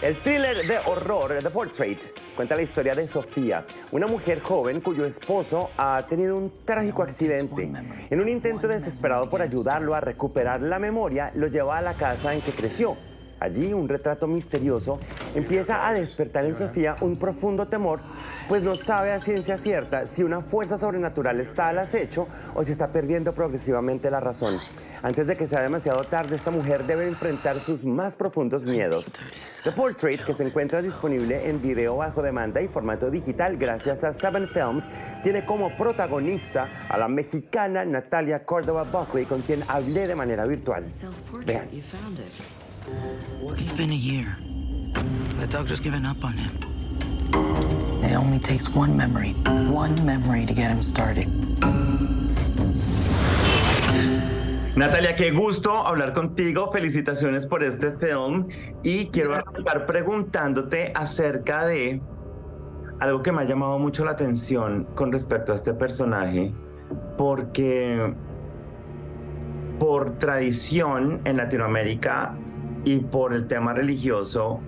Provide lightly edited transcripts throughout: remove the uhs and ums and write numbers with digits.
El thriller de horror The Portrait cuenta la historia de Sofía, una mujer joven cuyo esposo ha tenido un trágico accidente. En un intento desesperado por ayudarlo a recuperar la memoria, lo lleva a la casa en que creció. Allí, un retrato misterioso empieza a despertar en Sofía un profundo temor, pues no sabe a ciencia cierta si una fuerza sobrenatural está al acecho o si está perdiendo progresivamente la razón. Antes de que sea demasiado tarde, esta mujer debe enfrentar sus más profundos miedos. The Portrait, que se encuentra disponible en video bajo demanda y formato digital gracias a Seven Films, tiene como protagonista a la mexicana Natalia Córdoba Buckley, con quien hablé de manera virtual. Vean. It's been a year. The doctor's given up on him. It only takes one memory to get him started. Natalia, qué gusto hablar contigo. Felicitaciones por este film. Y quiero arrancar preguntándote acerca de algo que me ha llamado mucho la atención con respecto a este personaje, porque por tradición en Latinoamérica y por el tema religioso,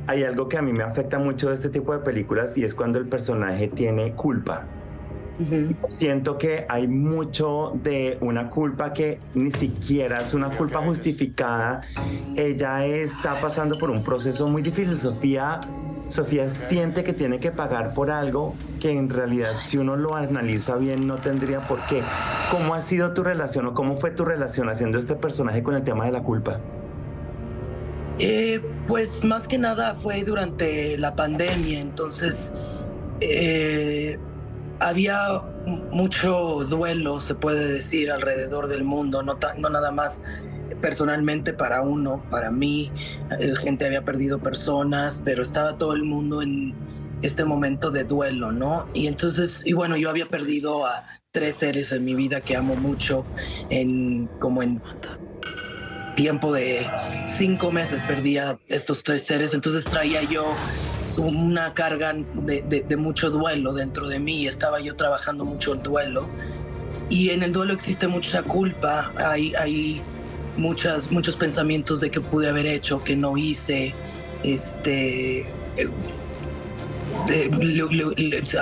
hay algo que a mí me afecta mucho de este tipo de películas y es cuando el personaje tiene culpa. Siento que hay mucho de una culpa que ni siquiera es una culpa justificada. Ella está pasando por un proceso muy difícil. Sofía siente que tiene que pagar por algo que en realidad, si uno lo analiza bien, no tendría por qué. ¿Cómo ha sido tu relación o cómo fue tu relación haciendo este personaje con el tema de la culpa? Pues más que nada fue durante la pandemia, entonces había mucho duelo, se puede decir, alrededor del mundo, no nada más personalmente para uno, para mí, gente había perdido personas, pero estaba todo el mundo en este momento de duelo, ¿no? Y entonces, y bueno, yo había perdido a 3 seres en mi vida que amo mucho, en tiempo de 5 meses perdí a estos 3 seres, entonces traía yo una carga de mucho duelo dentro de mí, estaba yo trabajando mucho el duelo, y en el duelo existe mucha culpa, hay muchos pensamientos de que pude haber hecho, que no hice,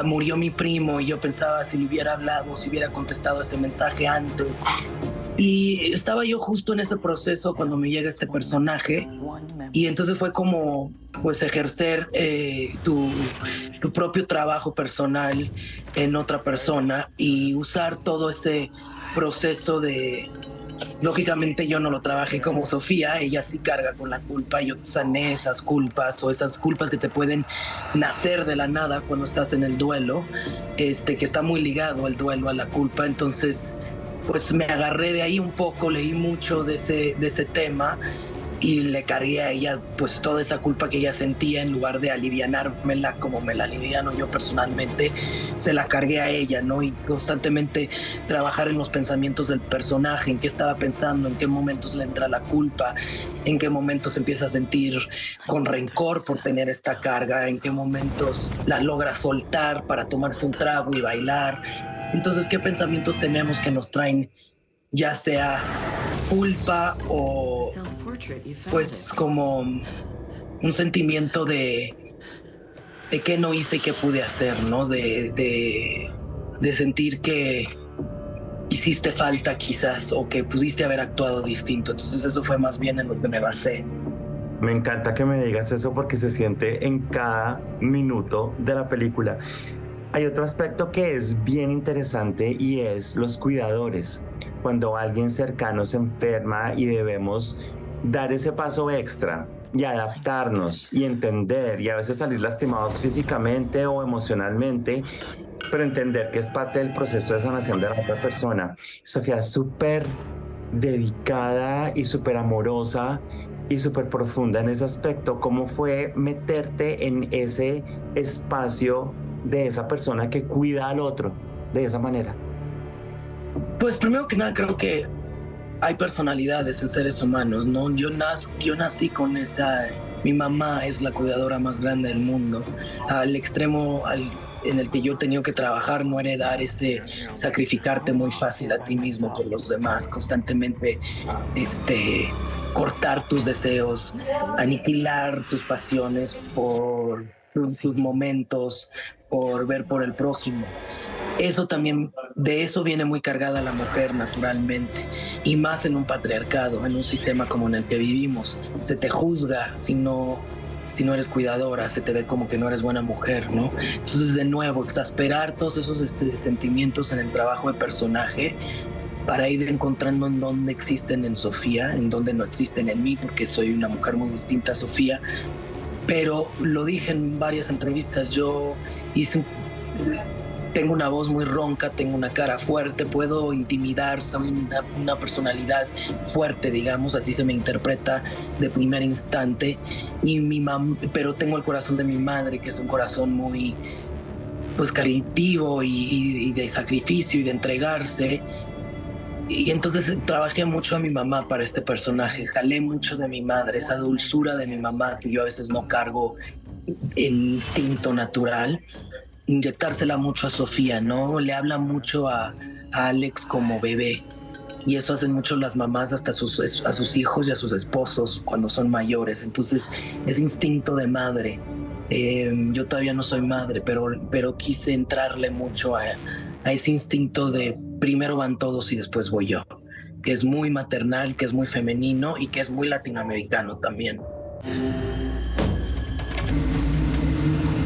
murió mi primo y yo pensaba si le hubiera hablado, si hubiera contestado ese mensaje antes. Y estaba yo justo en ese proceso cuando me llega este personaje y entonces fue como pues ejercer tu propio trabajo personal en otra persona y usar todo ese proceso de... Lógicamente yo no lo trabajé como Sofía, ella sí carga con la culpa, yo sané esas culpas o esas culpas que te pueden nacer de la nada cuando estás en el duelo, que está muy ligado el duelo a la culpa, entonces pues me agarré de ahí un poco, leí mucho de ese tema y le cargué a ella pues toda esa culpa que ella sentía, en lugar de alivianármela como me la aliviano yo personalmente, se la cargué a ella, ¿no? Y constantemente trabajar en los pensamientos del personaje, en qué estaba pensando, en qué momentos le entra la culpa, en qué momentos empieza a sentir con rencor por tener esta carga, en qué momentos la logra soltar para tomarse un trago y bailar. Entonces, ¿qué pensamientos tenemos que nos traen ya sea culpa o pues como un sentimiento de qué no hice y qué pude hacer, ¿no? De sentir que hiciste falta quizás o que pudiste haber actuado distinto. Entonces eso fue más bien en lo que me basé. Me encanta que me digas eso porque se siente en cada minuto de la película. Hay otro aspecto que es bien interesante y es los cuidadores. Cuando alguien cercano se enferma y debemos dar ese paso extra y adaptarnos y entender y a veces salir lastimados físicamente o emocionalmente, pero entender que es parte del proceso de sanación de la otra persona. Sofía es súper dedicada y súper amorosa y súper profunda en ese aspecto. ¿Cómo fue meterte en ese espacio de esa persona que cuida al otro de esa manera? Pues primero que nada creo que hay personalidades en seres humanos, ¿no? Yo nací con esa Mi mamá es la cuidadora más grande del mundo, al extremo en el que yo he tenido que trabajar, no heredar ese sacrificarte muy fácil a ti mismo por los demás, constantemente cortar tus deseos, aniquilar tus pasiones por tus momentos, por ver por el prójimo. Eso también, de eso viene muy cargada la mujer naturalmente, y más en un patriarcado, en un sistema como en el que vivimos. Se te juzga si no eres cuidadora, se te ve como que no eres buena mujer, ¿no? Entonces, de nuevo, exasperar todos esos sentimientos en el trabajo de personaje para ir encontrando en dónde existen en Sofía, en dónde no existen en mí, porque soy una mujer muy distinta a Sofía. Pero lo dije en varias entrevistas, yo tengo una voz muy ronca, tengo una cara fuerte, puedo intimidar, soy una personalidad fuerte, digamos, así se me interpreta de primer instante. Pero tengo el corazón de mi madre, que es un corazón muy pues caritativo y de sacrificio y de entregarse. Y entonces trabajé mucho a mi mamá para este personaje, jalé mucho de mi madre, esa dulzura de mi mamá que yo a veces no cargo en mi instinto natural, inyectársela mucho a Sofía, ¿no? Le habla mucho a Alex como bebé, y eso hacen mucho las mamás hasta a sus hijos y a sus esposos cuando son mayores. Entonces, ese instinto de madre. Yo todavía no soy madre, pero quise entrarle mucho a ese instinto de primero van todos y después voy yo, que es muy maternal, que es muy femenino y que es muy latinoamericano también.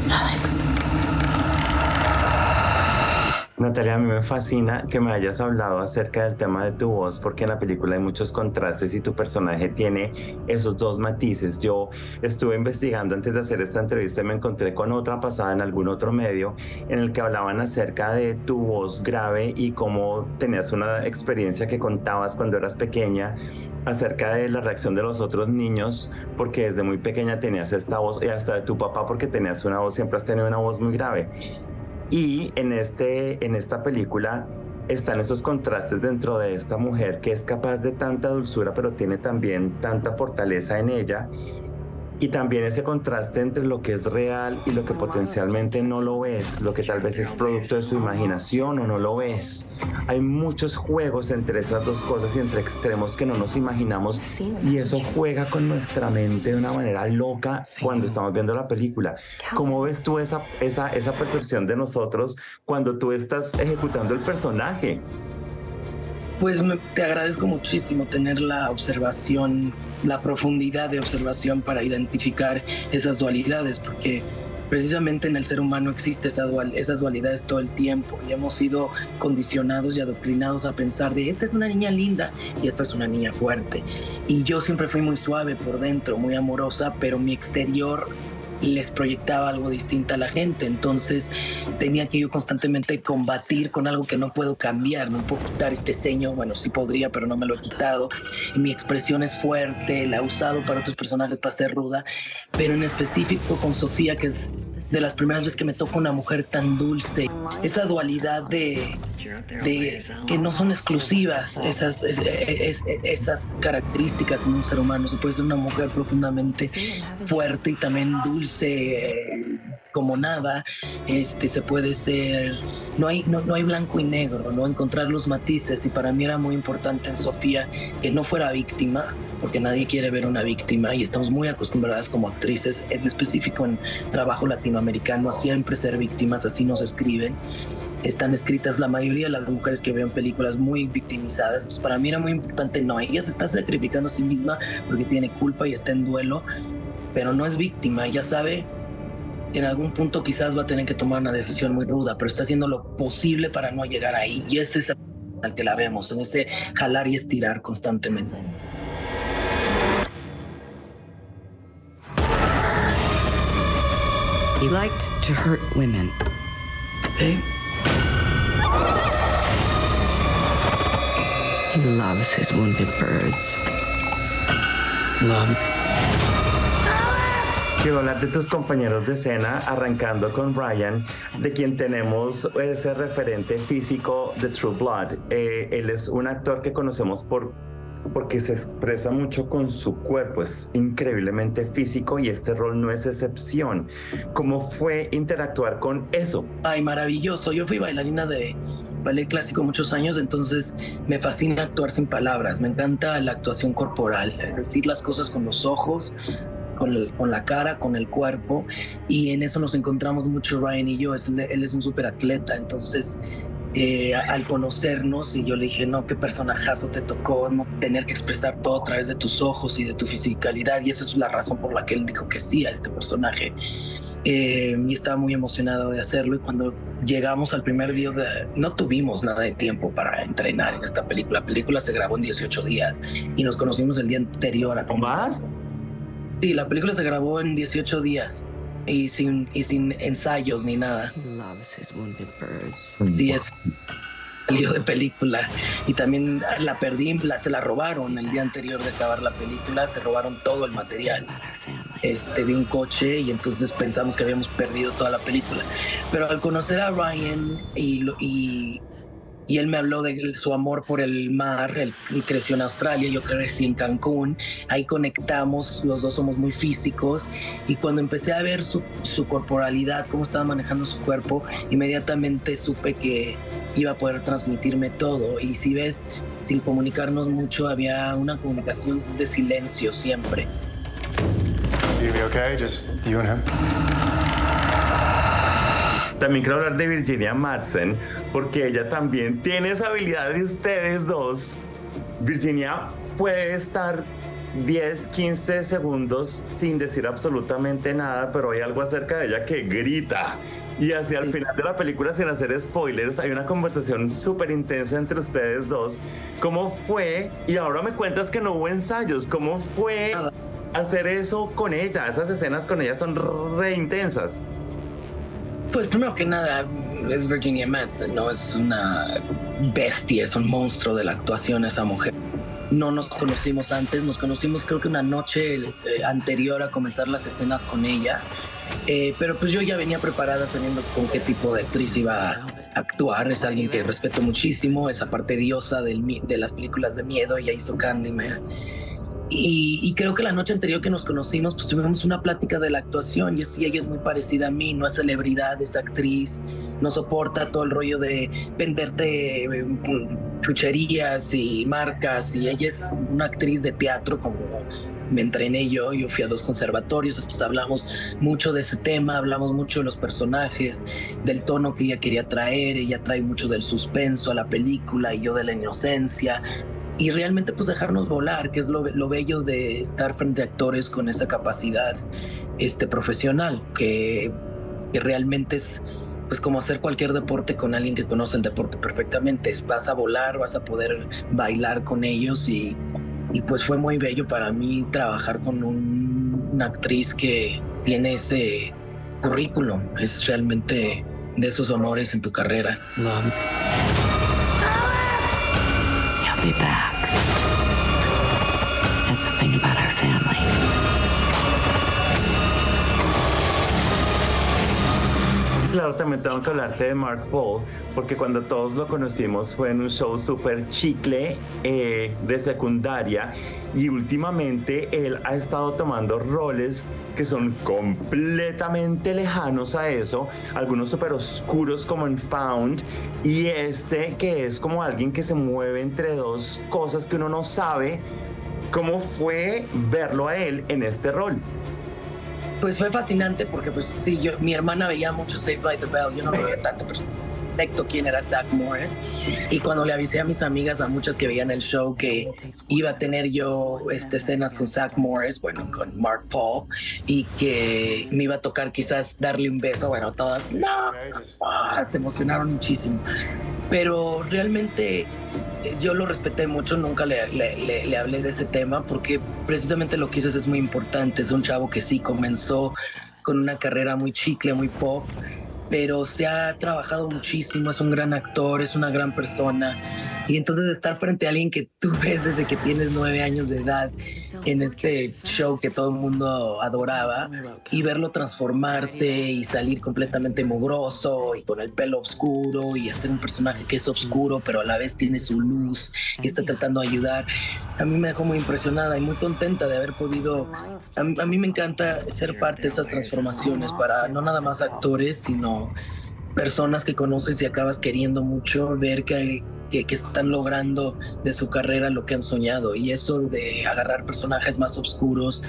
Alex. Natalia, a mí me fascina que me hayas hablado acerca del tema de tu voz, porque en la película hay muchos contrastes y tu personaje tiene esos dos matices. Yo estuve investigando antes de hacer esta entrevista y me encontré con otra pasada en algún otro medio en el que hablaban acerca de tu voz grave y cómo tenías una experiencia que contabas cuando eras pequeña acerca de la reacción de los otros niños, porque desde muy pequeña tenías esta voz, y hasta de tu papá, porque tenías una voz, siempre has tenido una voz muy grave. Y en esta película están esos contrastes dentro de esta mujer que es capaz de tanta dulzura, pero tiene también tanta fortaleza en ella. Y también ese contraste entre lo que es real y lo que potencialmente no lo es, lo que tal vez es producto de su imaginación o no lo es. Hay muchos juegos entre esas dos cosas y entre extremos que no nos imaginamos, y eso juega con nuestra mente de una manera loca cuando estamos viendo la película. ¿Cómo ves tú esa percepción de nosotros cuando tú estás ejecutando el personaje? Pues te agradezco muchísimo tener la observación, la profundidad de observación para identificar esas dualidades, porque precisamente en el ser humano existe esas dualidades todo el tiempo, y hemos sido condicionados y adoctrinados a pensar de esta es una niña linda y esta es una niña fuerte. Y yo siempre fui muy suave por dentro, muy amorosa, pero mi exterior les proyectaba algo distinto a la gente. Entonces tenía que yo constantemente combatir con algo que no puedo cambiar. No puedo quitar este ceño, bueno, sí podría, pero no me lo he quitado. Y mi expresión es fuerte, la he usado para otros personajes para ser ruda, pero en específico con Sofía, que es de las primeras veces que me toca una mujer tan dulce. Esa dualidad de que no son exclusivas esas características en un ser humano. Se puede ser una mujer profundamente fuerte y también dulce como nada. Se puede ser, no hay blanco y negro, no encontrar los matices. Y para mí era muy importante en Sofía que no fuera víctima, porque nadie quiere ver una víctima y estamos muy acostumbradas como actrices, en específico en trabajo latinoamericano, a siempre ser víctimas. Así nos escriben. Están escritas la mayoría de las mujeres que veo en películas muy victimizadas. Entonces, para mí era muy importante, no, ella se está sacrificando a sí misma porque tiene culpa y está en duelo, pero no es víctima. Ella sabe que en algún punto quizás va a tener que tomar una decisión muy ruda, pero está haciendo lo posible para no llegar ahí, y ese es el al que la vemos, en ese jalar y estirar constantemente. He liked to hurt women. ¿Eh? He loves his wounded birds. Loves. Quiero hablar de tus compañeros de escena, arrancando con Ryan, de quien tenemos ese referente físico de True Blood. Él es un actor que conocemos por porque se expresa mucho con su cuerpo, es increíblemente físico y este rol no es excepción. ¿Cómo fue interactuar con eso? Ay, maravilloso. Yo fui bailarina de ballet clásico muchos años, entonces me fascina actuar sin palabras. Me encanta la actuación corporal, es decir, las cosas con los ojos, con la cara, con el cuerpo, y en eso nos encontramos mucho Ryan y yo. Él es un súper atleta, entonces al conocernos, y yo le dije, no, qué personajazo te tocó, no tener que expresar todo a través de tus ojos y de tu fisicalidad, y esa es la razón por la que él dijo que sí a este personaje. Y estaba muy emocionado de hacerlo, y cuando llegamos al primer día, no tuvimos nada de tiempo para entrenar en esta película. La película se grabó en 18 días y nos conocimos el día anterior a comenzar. Sí, la película se grabó en 18 días y sin ensayos ni nada. Loves his wounded birds. Sí, es salió de película, y también la perdí, se la robaron el día anterior de acabar la película, se robaron todo el material de un coche, y entonces pensamos que habíamos perdido toda la película. Pero al conocer a Ryan y él me habló de su amor por el mar, él creció en Australia, yo crecí en Cancún, ahí conectamos, los dos somos muy físicos, y cuando empecé a ver su corporalidad, cómo estaba manejando su cuerpo, inmediatamente supe que iba a poder transmitirme todo. Y si ves, sin comunicarnos mucho, había una comunicación de silencio siempre. You be okay? Just you and him? También quiero hablar de Virginia Madsen, porque ella también tiene esa habilidad de ustedes dos. Virginia puede estar 10, 15 segundos sin decir absolutamente nada, pero hay algo acerca de ella que grita. Y hacia el final de la película, sin hacer spoilers, hay una conversación súper intensa entre ustedes dos. ¿Cómo fue? Y ahora me cuentas que no hubo ensayos. ¿Cómo fue hacer eso con ella? Esas escenas con ella son re intensas. Pues primero que nada, es Virginia Madsen, ¿no? Es una bestia, es un monstruo de la actuación esa mujer. No nos conocimos antes, nos conocimos creo que una noche anterior a comenzar las escenas con ella. Pero pues yo ya venía preparada sabiendo con qué tipo de actriz iba a actuar. Es alguien que respeto muchísimo, esa parte diosa de las películas de miedo. Ella hizo Candyman. Y creo que la noche anterior que nos conocimos, pues tuvimos una plática de la actuación, y sí, ella es muy parecida a mí, no es celebridad, es actriz, no soporta todo el rollo de venderte chucherías y marcas, y ella es una actriz de teatro como me entrené yo fui a 2 conservatorios, entonces hablamos mucho de ese tema, hablamos mucho de los personajes, del tono que ella quería traer. Ella trae mucho del suspenso a la película y yo de la inocencia. Y realmente pues dejarnos volar, que es lo bello de estar frente a actores con esa capacidad profesional, que realmente es pues como hacer cualquier deporte con alguien que conoce el deporte perfectamente. Vas a volar, vas a poder bailar con ellos, y pues fue muy bello para mí trabajar con una actriz que tiene ese currículum. Es realmente de esos honores en tu carrera. Loves. He'll be back. That's the thing about our family. Claro, también tengo que hablarte de Mark Paul, porque cuando todos lo conocimos fue en un show súper chicle de secundaria, y últimamente él ha estado tomando roles que son completamente lejanos a eso, algunos súper oscuros como en Found, y que es como alguien que se mueve entre dos cosas que uno no sabe. ¿Cómo fue verlo a él en este rol? Pues fue fascinante porque, pues sí, mi hermana veía mucho Saved by the Bell, yo no lo veía tanto, pero perfecto quién era Zach Morris. Y cuando le avisé a mis amigas, a muchas que veían el show, que iba a tener yo escenas con Zach Morris, bueno, con Mark Paul, y que me iba a tocar quizás darle un beso, bueno, todas, se emocionaron muchísimo. Pero realmente yo lo respeté mucho, nunca le hablé de ese tema, porque precisamente lo que dices es muy importante. Es un chavo que sí comenzó con una carrera muy chicle, muy pop, pero se ha trabajado muchísimo, es un gran actor, es una gran persona. Y entonces estar frente a alguien que tú ves desde que tienes 9 años de edad en este show que todo el mundo adoraba y verlo transformarse y salir completamente mugroso y con el pelo oscuro y hacer un personaje que es oscuro pero a la vez tiene su luz y está tratando de ayudar, a mí me dejó muy impresionada y muy contenta de haber podido. A mí me encanta ser parte de esas transformaciones para no nada más actores, sino personas que conoces y acabas queriendo mucho, ver que están logrando de su carrera lo que han soñado. Y eso de agarrar personajes más oscuros,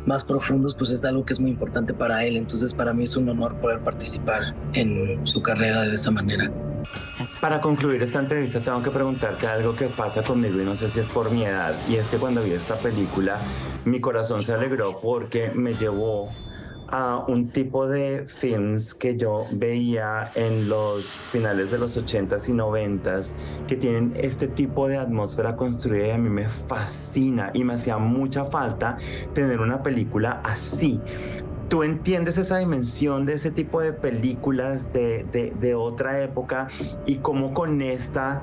más profundos, pues es algo que es muy importante para él. Entonces para mí es un honor poder participar en su carrera de esa manera. Para concluir esta entrevista tengo que preguntarte algo que pasa conmigo y no sé si es por mi edad, y es que cuando vi esta película mi corazón se alegró porque me llevó a un tipo de films que yo veía en los finales de los 80s y 90s que tienen este tipo de atmósfera construida y a mí me fascina y me hacía mucha falta tener una película así. ¿Tú entiendes esa dimensión de ese tipo de películas de otra época y cómo con esta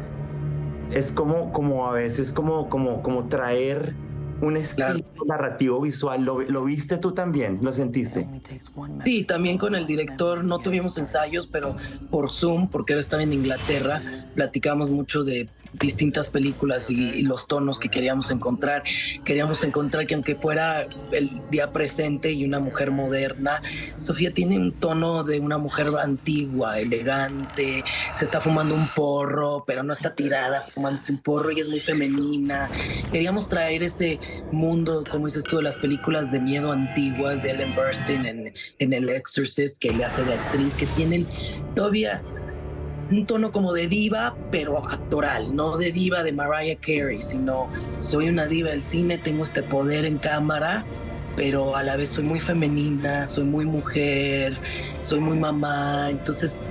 es como a veces como traer un estilo narrativo visual? ¿Lo viste tú también? ¿Lo sentiste? Sí, también con el director no tuvimos ensayos, pero por Zoom, porque él estaba en Inglaterra, platicamos mucho de distintas películas y los tonos que queríamos encontrar. Queríamos encontrar que aunque fuera el día presente y una mujer moderna, Sofía tiene un tono de una mujer antigua, elegante, se está fumando un porro, pero no está tirada fumándose un porro y es muy femenina. Queríamos traer ese mundo, como dices tú, de las películas de miedo antiguas de Ellen Burstyn en El Exorcist, que le hace de actriz, que tienen todavía un tono como de diva, pero actoral, no de diva de Mariah Carey, sino soy una diva del cine, tengo este poder en cámara, pero a la vez soy muy femenina, soy muy mujer, soy muy mamá. Entonces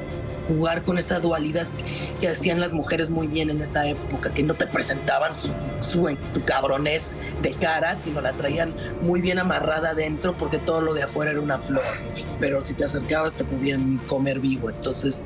jugar con esa dualidad que hacían las mujeres muy bien en esa época, que no te presentaban tu cabronés de cara, sino la traían muy bien amarrada adentro, porque todo lo de afuera era una flor, pero si te acercabas te podían comer vivo. Entonces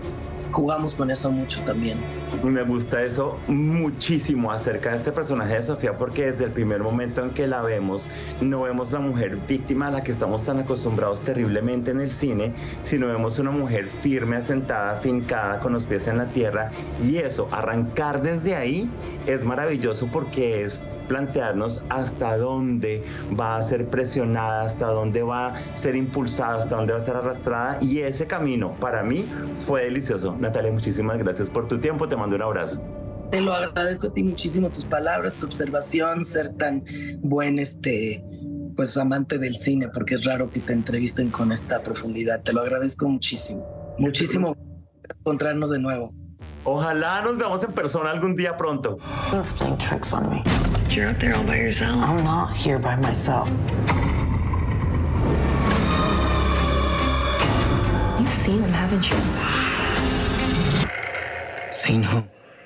jugamos con eso mucho también. Y me gusta eso muchísimo acerca de este personaje de Sofía, porque desde el primer momento en que la vemos, no vemos la mujer víctima a la que estamos tan acostumbrados terriblemente en el cine, sino vemos una mujer firme, asentada, fincada, con los pies en la tierra. Y eso, arrancar desde ahí, es maravilloso porque es plantearnos hasta dónde va a ser presionada, hasta dónde va a ser impulsada, hasta dónde va a ser arrastrada. Y ese camino para mí fue delicioso. Natalia, muchísimas gracias por tu tiempo. Te mando un abrazo. Te lo agradezco a ti muchísimo, tus palabras, tu observación, ser tan buen pues amante del cine, porque es raro que te entrevisten con esta profundidad. Te lo agradezco muchísimo. Muchísimo encontrarnos de nuevo. Ojalá nos veamos en persona algún día pronto. Don't play tricks on me. You're up there all by yourself. I'm not here by myself. You've seen him, haven't you? Seen who?